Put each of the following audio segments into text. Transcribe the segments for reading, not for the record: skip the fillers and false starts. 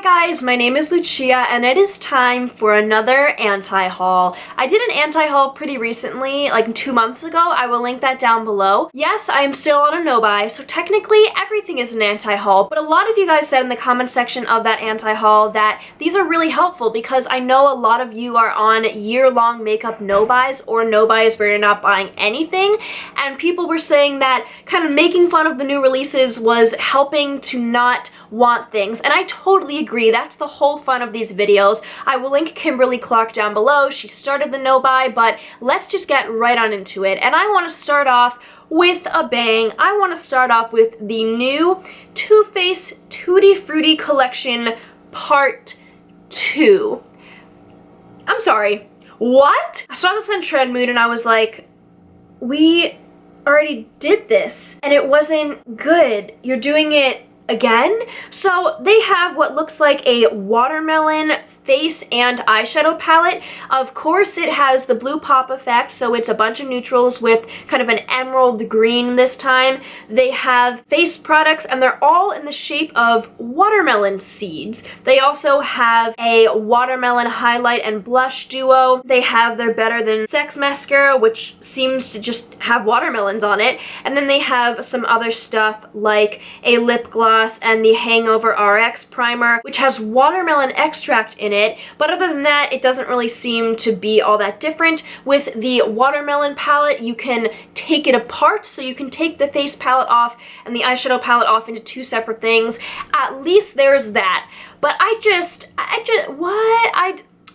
guys, my name is Lucia and it is time for another anti-haul. I did an anti-haul pretty recently, like 2 months ago. I will link that down below. Yes, I am still on a no-buy, so technically everything is an anti-haul, but a lot of you guys said in the comment section of that anti-haul that these are really helpful because I know a lot of you are on year-long makeup no-buys or no-buys where you're not buying anything, and people were saying that kind of making fun of the new releases was helping to not want things, and I totally agree. That's the whole fun of these videos. I will link Kimberly Clark down below. She started the no-buy, but let's just get right on into it. And I want to start off with a bang. I want to start off with the new Too Faced Tutti Frutti collection part 2. I'm sorry, what? I saw this on Trend Mood and I was like, we already did this and it wasn't good. You're doing it again? So they have what looks like a watermelon face and eyeshadow palette. Of course it has the blue pop effect, so it's a bunch of neutrals with kind of an emerald green this time. They have face products and they're all in the shape of watermelon seeds. They also have a watermelon highlight and blush duo. They have their Better Than Sex mascara, which seems to just have watermelons on it. And then they have some other stuff like a lip gloss and the Hangover RX primer, which has watermelon extract in it, but other than that, it doesn't really seem to be all that different. With the watermelon palette, you can take it apart, so you can take the face palette off and the eyeshadow palette off into two separate things. At least there's that. But I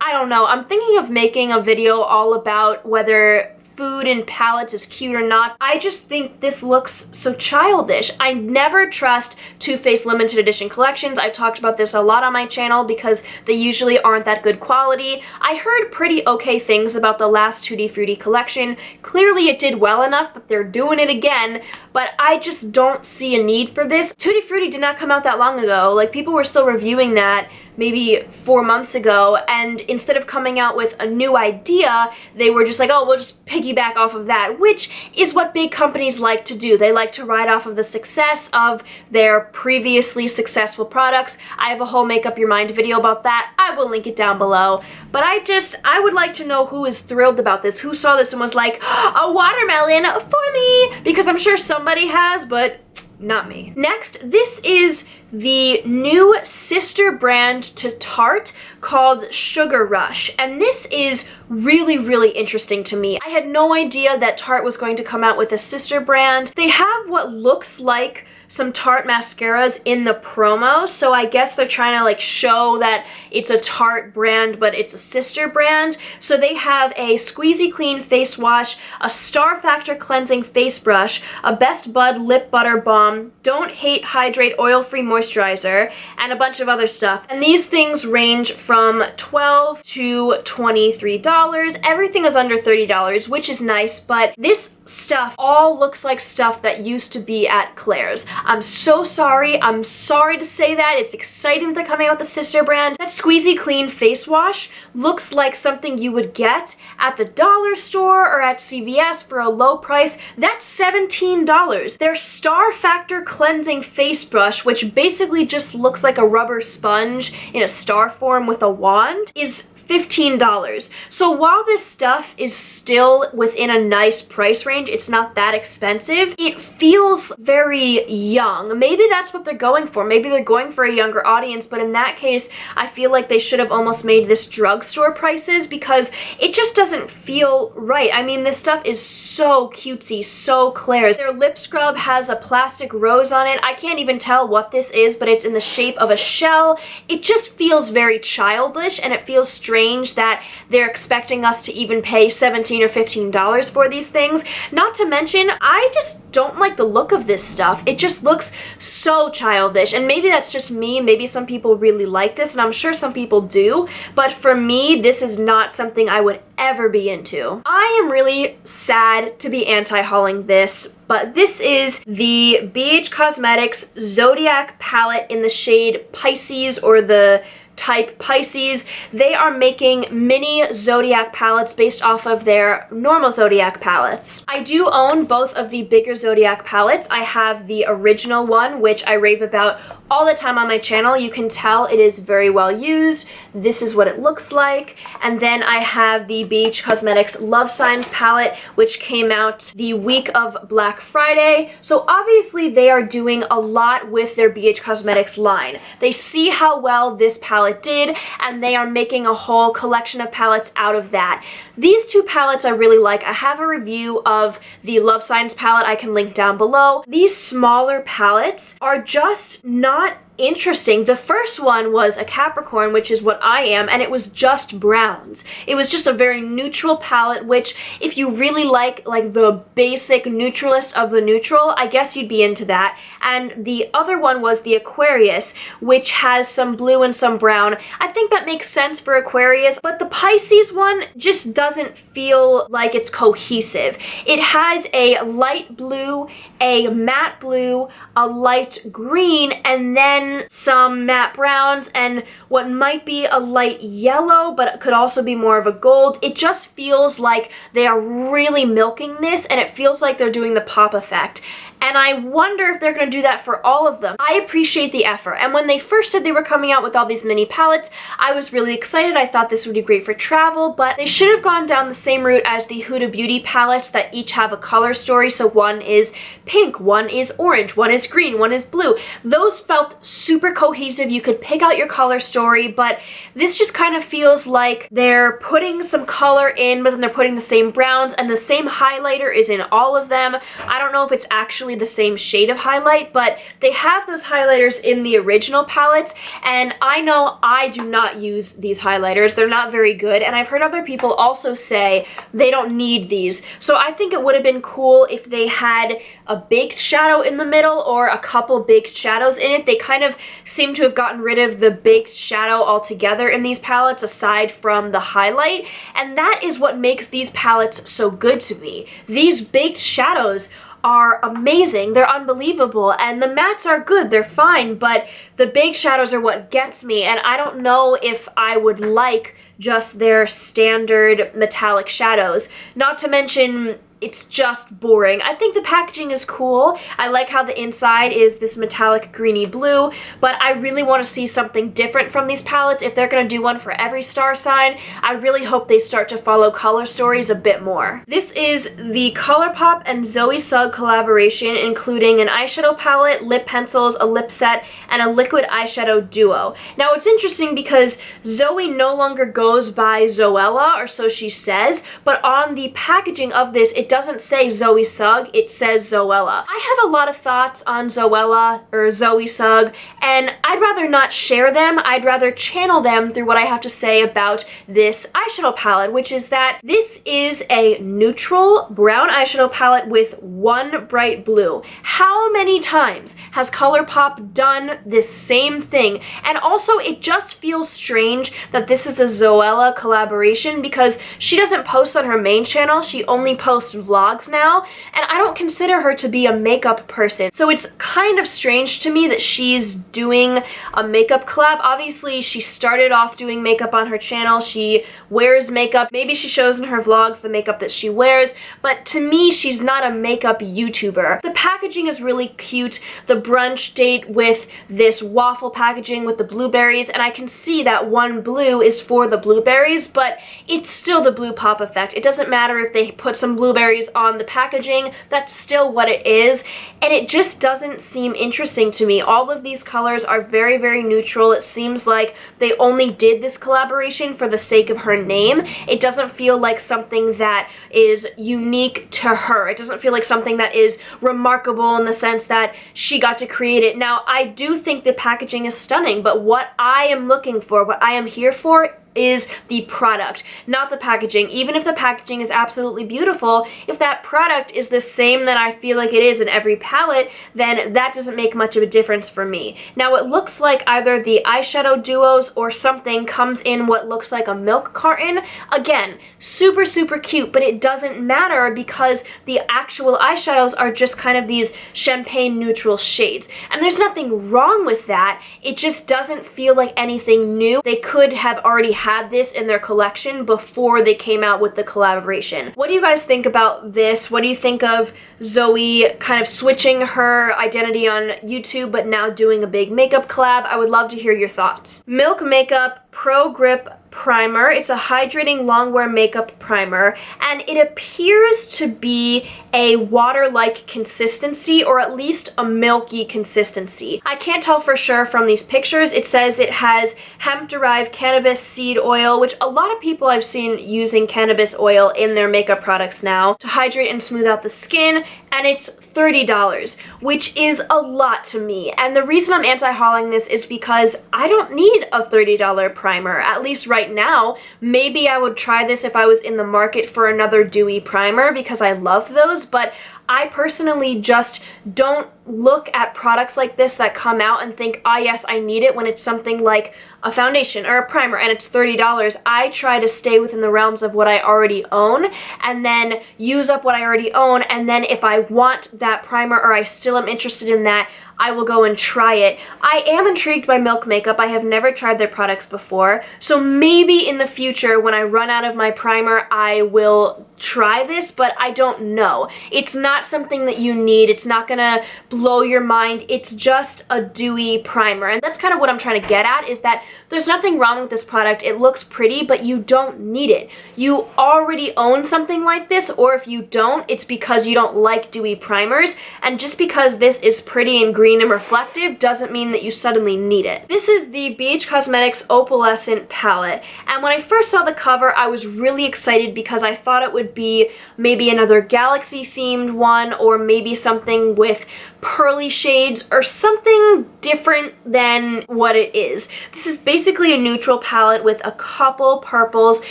don't know. I'm thinking of making a video all about whether food and palettes is cute or not. I just think this looks so childish. I never trust Too Faced limited edition collections. I've talked about this a lot on my channel because they usually aren't that good quality. I heard pretty okay things about the last Tutti Frutti collection. Clearly it did well enough that they're doing it again, but I just don't see a need for this. Tutti Frutti did not come out that long ago. Like, people were still reviewing that maybe 4 months ago, and instead of coming out with a new idea, they were just like, oh, we'll just piggyback off of that, which is what big companies like to do. They like to ride off of the success of their previously successful products. I have a whole Make Up Your Mind video about that. I will link it down below. But I would like to know who is thrilled about this, who saw this and was like, a watermelon for me, because I'm sure somebody has, but not me. Next, this is the new sister brand to Tarte called Sugar Rush, and this is really interesting to me. I had no idea that Tarte was going to come out with a sister brand. They have what looks like some Tarte mascaras in the promo, so I guess they're trying to like show that it's a Tarte brand but it's a sister brand. So they have a Squeezy Clean face wash, a Star Factor cleansing face brush, a Best Bud lip butter balm, Don't Hate Hydrate oil-free moisturizer, and a bunch of other stuff. And these things range from $12 to $23. Everything is under $30, which is nice, but this stuff all looks like stuff that used to be at Claire's. I'm so sorry. I'm sorry to say that. It's exciting that they're coming out with a sister brand. That Squeezy Clean face wash looks like something you would get at the dollar store or at CVS for a low price. That's $17. Their Star Factor cleansing face brush, which basically just looks like a rubber sponge in a star form with a wand, is $15. So while this stuff is still within a nice price range, it's not that expensive, it feels very young. Maybe that's what they're going for. Maybe they're going for a younger audience, but in that case, I feel like they should have almost made this drugstore prices because it just doesn't feel right. I mean, this stuff is so cutesy, so Claire's. Their lip scrub has a plastic rose on it. I can't even tell what this is, but it's in the shape of a shell. It just feels very childish, and it feels strange that they're expecting us to even pay $17 or $15 for these things. Not to mention, I just don't like the look of this stuff. It just looks so childish, and maybe that's just me. Maybe some people really like this, and I'm sure some people do, but for me, this is not something I would ever be into. I am really sad to be anti-hauling this, but this is the BH Cosmetics Zodiac palette in the shade Pisces, or the type Pisces. They are making mini Zodiac palettes based off of their normal Zodiac palettes. I do own both of the bigger Zodiac palettes. I have the original one, which I rave about all the time on my channel. You can tell it is very well used. This is what it looks like. And then I have the BH Cosmetics Love Signs palette, which came out the week of Black Friday. So obviously they are doing a lot with their BH Cosmetics line. They see how well this palette did, and they are making a whole collection of palettes out of that. These two palettes I really like. I have a review of the Love Signs palette I can link down below. These smaller palettes are just not interesting. The first one was a Capricorn, which is what I am, and it was just browns. It was just a very neutral palette, which if you really like the basic neutralist of the neutral, I guess you'd be into that. And the other one was the Aquarius, which has some blue and some brown. I think that makes sense for Aquarius, but the Pisces one just doesn't feel like it's cohesive. It has a light blue, a matte blue, a light green, and then some matte browns and what might be a light yellow, but it could also be more of a gold. It just feels like they are really milking this, and it feels like they're doing the pop effect. And I wonder if they're going to do that for all of them. I appreciate the effort. And when they first said they were coming out with all these mini palettes, I was really excited. I thought this would be great for travel, but they should have gone down the same route as the Huda Beauty palettes that each have a color story. So one is pink, one is orange, one is green, one is blue. Those felt super cohesive. You could pick out your color story, but this just kind of feels like they're putting some color in, but then they're putting the same browns, and the same highlighter is in all of them. I don't know if it's actually the same shade of highlight, but they have those highlighters in the original palettes, and I know I do not use these highlighters. They're not very good, and I've heard other people also say they don't need these. So I think it would have been cool if they had a baked shadow in the middle or a couple baked shadows in it. They kind of seem to have gotten rid of the baked shadow altogether in these palettes aside from the highlight, and that is what makes these palettes so good to me. These baked shadows are amazing. They're unbelievable, and the mattes are good. They're fine, but the baked shadows are what gets me, and I don't know if I would like just their standard metallic shadows. Not to mention, it's just boring. I think the packaging is cool. I like how the inside is this metallic greeny blue, but I really want to see something different from these palettes. If they're going to do one for every star sign, I really hope they start to follow color stories a bit more. This is the Colourpop and Zoe Sugg collaboration, including an eyeshadow palette, lip pencils, a lip set, and a liquid eyeshadow duo. Now it's interesting because Zoe no longer goes by Zoella, or so she says, but on the packaging of this, it doesn't say Zoe Sugg, it says Zoella. I have a lot of thoughts on Zoella or Zoe Sugg, and I'd rather not share them. I'd rather channel them through what I have to say about this eyeshadow palette, which is that this is a neutral brown eyeshadow palette with one bright blue. How many times has Colourpop done this same thing? And also, it just feels strange that this is a Zoella collaboration because she doesn't post on her main channel. She only posts vlogs now, and I don't consider her to be a makeup person. So it's kind of strange to me that she's doing a makeup collab. Obviously, she started off doing makeup on her channel. She wears makeup. Maybe she shows in her vlogs the makeup that she wears, but to me, she's not a makeup YouTuber. The packaging is really cute. The brunch date with this waffle packaging with the blueberries, and I can see that one blue is for the blueberries, but it's still the blue pop effect. It doesn't matter if they put some blueberries on the packaging, that's still what it is, and it just doesn't seem interesting to me. All of these colors are very, very neutral. It seems like they only did this collaboration for the sake of her name. It doesn't feel like something that is unique to her. It doesn't feel like something that is remarkable in the sense that she got to create it. Now, I do think the packaging is stunning, but what I am looking for, what I am here for, is the product, not the packaging. Even if the packaging is absolutely beautiful, if that product is the same that I feel like it is in every palette, then that doesn't make much of a difference for me. Now it looks like either the eyeshadow duos or something comes in what looks like a milk carton. Again, super, super cute, but it doesn't matter because the actual eyeshadows are just kind of these champagne neutral shades. And there's nothing wrong with that. It just doesn't feel like anything new. They could have already had this in their collection before they came out with the collaboration. What do you guys think about this? What do you think of Zoe kind of switching her identity on YouTube but now doing a big makeup collab? I would love to hear your thoughts. Milk Makeup Pro Grip Primer. It's a hydrating longwear makeup primer, and it appears to be a water-like consistency, or at least a milky consistency. I can't tell for sure from these pictures. It says it has hemp-derived cannabis seed oil, which a lot of people I've seen using cannabis oil in their makeup products now to hydrate and smooth out the skin, and it's $30, which is a lot to me. And the reason I'm anti-hauling this is because I don't need a $30 primer, at least right now. Maybe I would try this if I was in the market for another dewy primer because I love those, but I personally just don't look at products like this that come out and think, ah, yes, I need it, when it's something like a foundation or a primer and it's $30. I try to stay within the realms of what I already own and then use up what I already own, and then if I want that primer or I still am interested in that, I will go and try it. I am intrigued by Milk Makeup. I have never tried their products before, so maybe in the future when I run out of my primer, I will try this, but I don't know. It's not something that you need. It's not gonna blow your mind. It's just a dewy primer, and that's kind of what I'm trying to get at, is that there's nothing wrong with this product. It looks pretty, but you don't need it. You already own something like this, or if you don't, it's because you don't like dewy primers, and just because this is pretty and green and reflective doesn't mean that you suddenly need it. This is the BH Cosmetics Opalescent palette, and when I first saw the cover, I was really excited because I thought it would be maybe another galaxy themed one, or maybe something with pearly shades or something different than what it is. This is basically a neutral palette with a couple purples.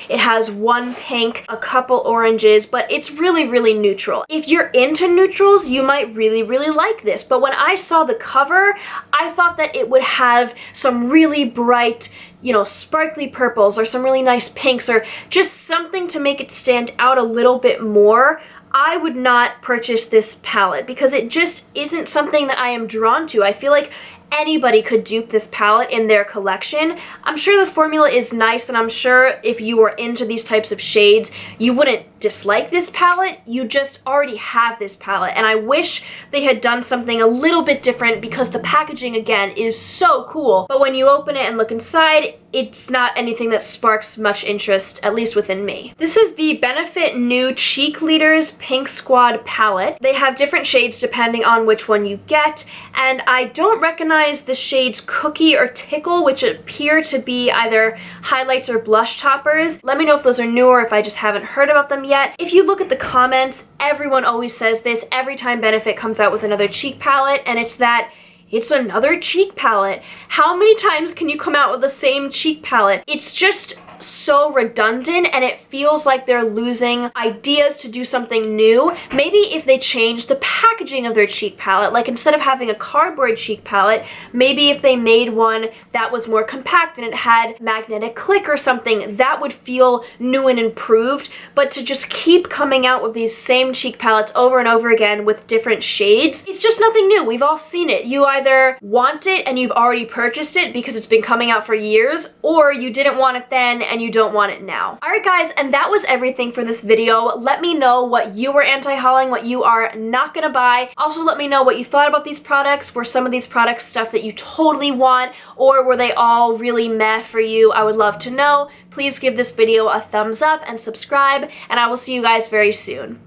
It has one pink, a couple oranges, but it's really, really neutral. If you're into neutrals, you might really, really like this. But when I saw the cover, I thought that it would have some really bright, you know, sparkly purples or some really nice pinks or just something to make it stand out a little bit more. I would not purchase this palette because it just isn't something that I am drawn to. I feel like anybody could dupe this palette in their collection. I'm sure the formula is nice, and I'm sure if you were into these types of shades, you wouldn't dislike this palette. You just already have this palette, and I wish they had done something a little bit different because the packaging, again, is so cool. But when you open it and look inside, it's not anything that sparks much interest, at least within me. This is the Benefit New Cheek Leaders Pink Squad palette. They have different shades depending on which one you get, and I don't recognize the shades Cookie or Tickle, which appear to be either highlights or blush toppers. Let me know if those are new or if I just haven't heard about them yet. If you look at the comments, everyone always says this every time Benefit comes out with another cheek palette, and it's that it's another cheek palette. How many times can you come out with the same cheek palette? It's just so redundant, and it feels like they're losing ideas to do something new. Maybe if they change the packaging of their cheek palette, like instead of having a cardboard cheek palette, maybe if they made one that was more compact and it had magnetic click or something, that would feel new and improved. But to just keep coming out with these same cheek palettes over and over again with different shades, it's just nothing new. We've all seen it. You either want it and you've already purchased it because it's been coming out for years, or you didn't want it then and you don't want it now. Alright guys, and that was everything for this video. Let me know what you were anti-hauling, what you are not gonna buy. Also let me know what you thought about these products. Were some of these products stuff that you totally want, or were they all really meh for you? I would love to know. Please give this video a thumbs up and subscribe, and I will see you guys very soon.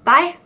Bye!